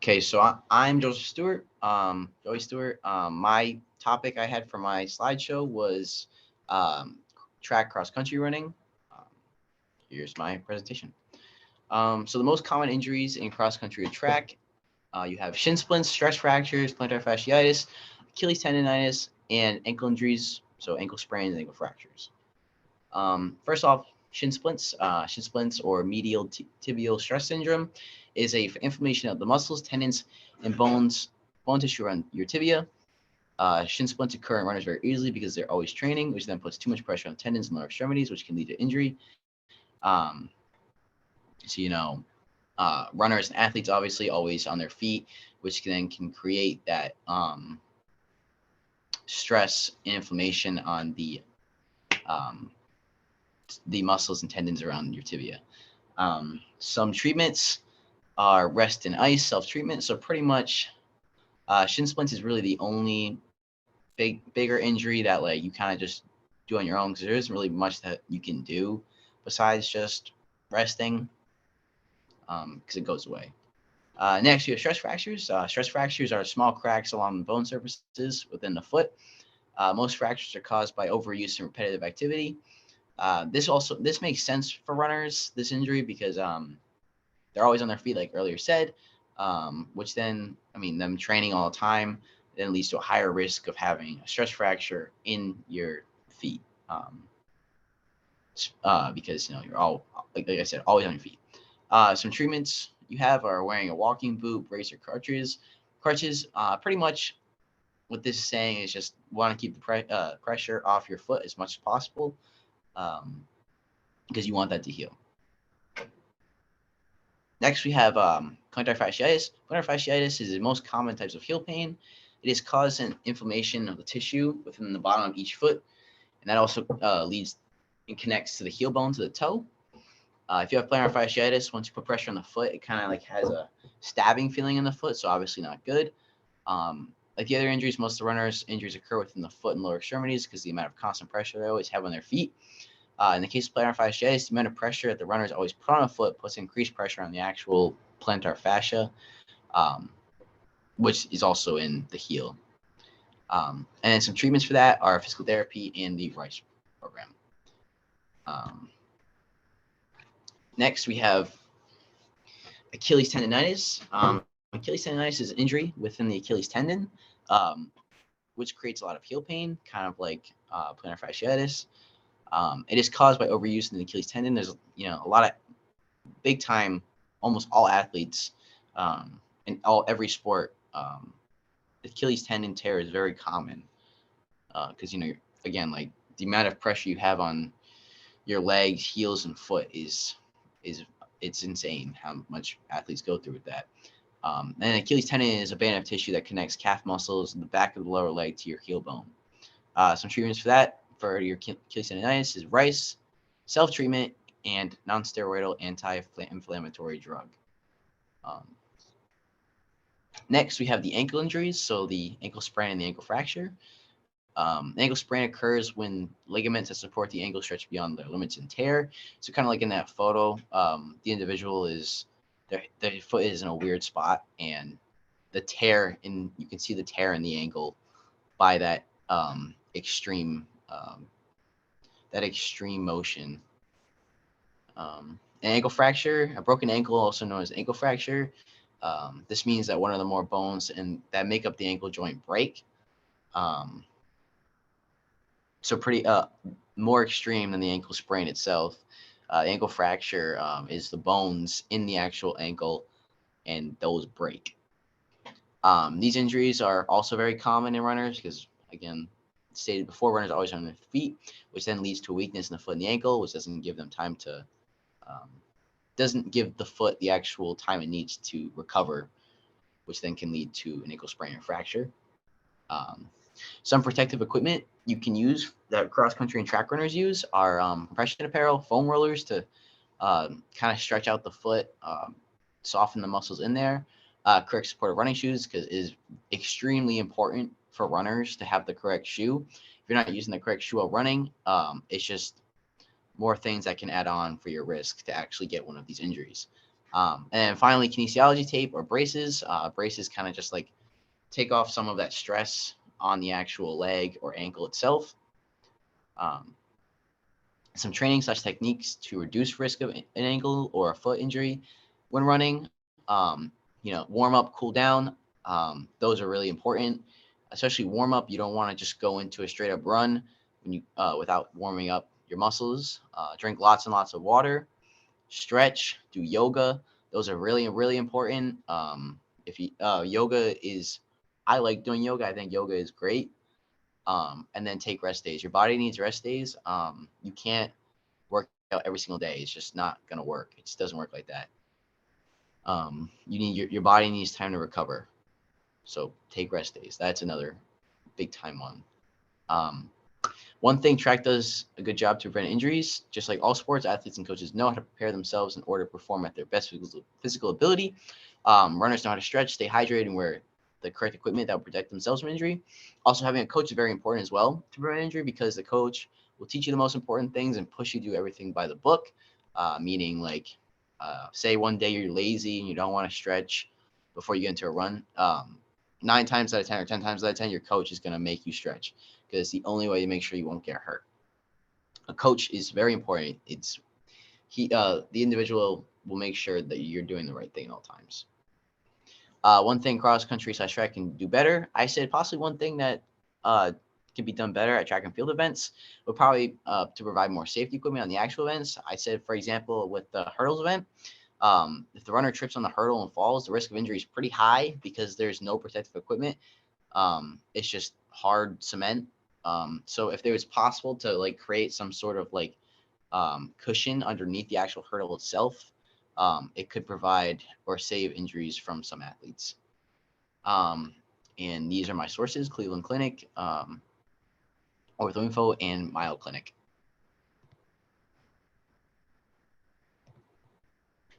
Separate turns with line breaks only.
Okay, so I'm Joseph Stewart, Joey Stewart. My topic I had for my slideshow was um, track cross country running. Um, Here's my presentation. So the most common injuries in cross country or track, you have shin splints, stress fractures, plantar fasciitis, Achilles tendonitis, and ankle injuries. So ankle sprains and ankle fractures. First off, shin splints. Shin splints or medial tibial stress syndrome is a inflammation of the muscles, tendons, and bone tissue around your tibia. Shin splints occur in runners very easily because they're always training, which then puts too much pressure on tendons and lower extremities, which can lead to injury. Um, so runners and athletes obviously always on their feet, which can create that stress and inflammation on um, the muscles and tendons around your tibia. Some treatments are rest and ice, self treatment. So pretty much, shin splints is really the only bigger injury that like you kind of just do on your own because there isn't really much that you can do besides just resting because it goes away. Next, you have stress fractures. Stress fractures are small cracks along the bone surfaces within the foot. Most fractures are caused by overuse and repetitive activity. This makes sense for runners. This injury because they're always on their feet, like earlier said, which then, them training all the time then leads to a higher risk of having a stress fracture in your feet because you're all like I said, always on your feet. Some treatments you have are wearing a walking boot, brace, or crutches. Crutches, pretty much what this is saying is just want to keep the pressure off your foot as much as possible um, because you want that to heal. Next, we have plantar fasciitis. Plantar fasciitis is the most common types of heel pain. It is caused in inflammation of the tissue within the bottom of each foot, and that also leads and connects to the heel bone to the toe. If you have plantar fasciitis, once you put pressure on the foot, it kind of like has a stabbing feeling in the foot, so obviously not good. Like the other injuries, most of the runners' injuries occur within the foot and lower extremities because the amount of constant pressure they always have on their feet. In the case of plantar fasciitis, the amount of pressure that the runners always put on a foot puts increased pressure on the actual plantar fascia, um, which is also in the heel. And then some treatments for that are physical therapy and the RICE program. Um, Next, we have Achilles tendonitis. Achilles tendonitis is an injury within the Achilles tendon, um, which creates a lot of heel pain, kind of like plantar fasciitis. It is caused by overuse in the Achilles tendon. There's a lot of big time, almost all athletes in every sport. Achilles tendon tear is very common because again, like the amount of pressure you have on your legs, heels, and foot is it's insane how much athletes go through with that. And Achilles tendon is a band of tissue that connects calf muscles in the back of the lower leg to your heel bone. Some treatments for that, for your Achilles tendonitis, is rice, self-treatment, and non-steroidal anti-inflammatory drug. Um, Next, we have the ankle injuries, so the ankle sprain and the ankle fracture. The ankle sprain occurs when ligaments that support the ankle stretch beyond their limits and tear. So kind of like in that photo, the individual is their foot is in a weird spot, and you can see the tear in the ankle by um, that extreme motion. An ankle fracture, a broken ankle, also known as ankle fracture. This means that one of the more bones and that make up the ankle joint break. Um, so pretty more extreme than the ankle sprain itself. The ankle fracture is the bones in the actual ankle, and those break. These injuries are also very common in runners because, again, stated before, runners are always on their feet, which then leads to a weakness in the foot and the ankle, which um, doesn't give the foot the actual time it needs to recover, which then can lead to an ankle sprain or fracture. Um, some protective equipment you can use that cross country and track runners use are compression apparel, foam rollers to kind of stretch out the foot, soften the muscles in there. Correct supportive running shoes because it is extremely important for runners to have the correct shoe. If you're not using the correct shoe while running, it's just more things that can add on for your risk to actually get one of these injuries. And then finally, kinesiology tape or braces. Braces kind of just like take off some of that stress on the actual leg or ankle itself. Um, some training such techniques to reduce risk of an ankle or a foot injury when running. Warm up, cool down. Those are really important, especially warm up. You don't want to just go into a straight up run when you without warming up your muscles. Drink lots and lots of water. Stretch. Do yoga. Those are really really important. If you yoga is, I like doing yoga. I think yoga is great. And then take rest days. Your body needs rest days. You can't work out every single day. It's just not gonna work. It just doesn't work like that. You need your body needs time to recover. So take rest days. That's another big time one. Um, One thing track does a good job to prevent injuries. Just like all sports, athletes and coaches know how to prepare themselves in order to perform at their best physical ability. Runners know how to stretch, stay hydrated, and wear the correct equipment that will protect themselves from injury. Also, having a coach is very important as well to prevent injury because the coach will teach you the most important things and push you to do everything by the book. Meaning, like, say one day you're lazy and you don't want to stretch before you get into a run. 9 times out of 10 or 10 times out of 10, your coach is going to make you stretch because it's the only way to make sure you won't get hurt. A coach is very important. The individual will make sure that you're doing the right thing at all times. One thing cross country / track can do better. I said possibly one thing that uh, can be done better at track and field events would probably to provide more safety equipment on the actual events. I said, for example, with the hurdles event, if the runner trips on the hurdle and falls, the risk of injury is pretty high because there's no protective equipment. It's just hard cement. So if there was possible to like create some sort of like cushion underneath the actual hurdle itself, it could provide or save injuries from some athletes. Um, and these are my sources: Cleveland Clinic, OrthoInfo, and Mayo Clinic.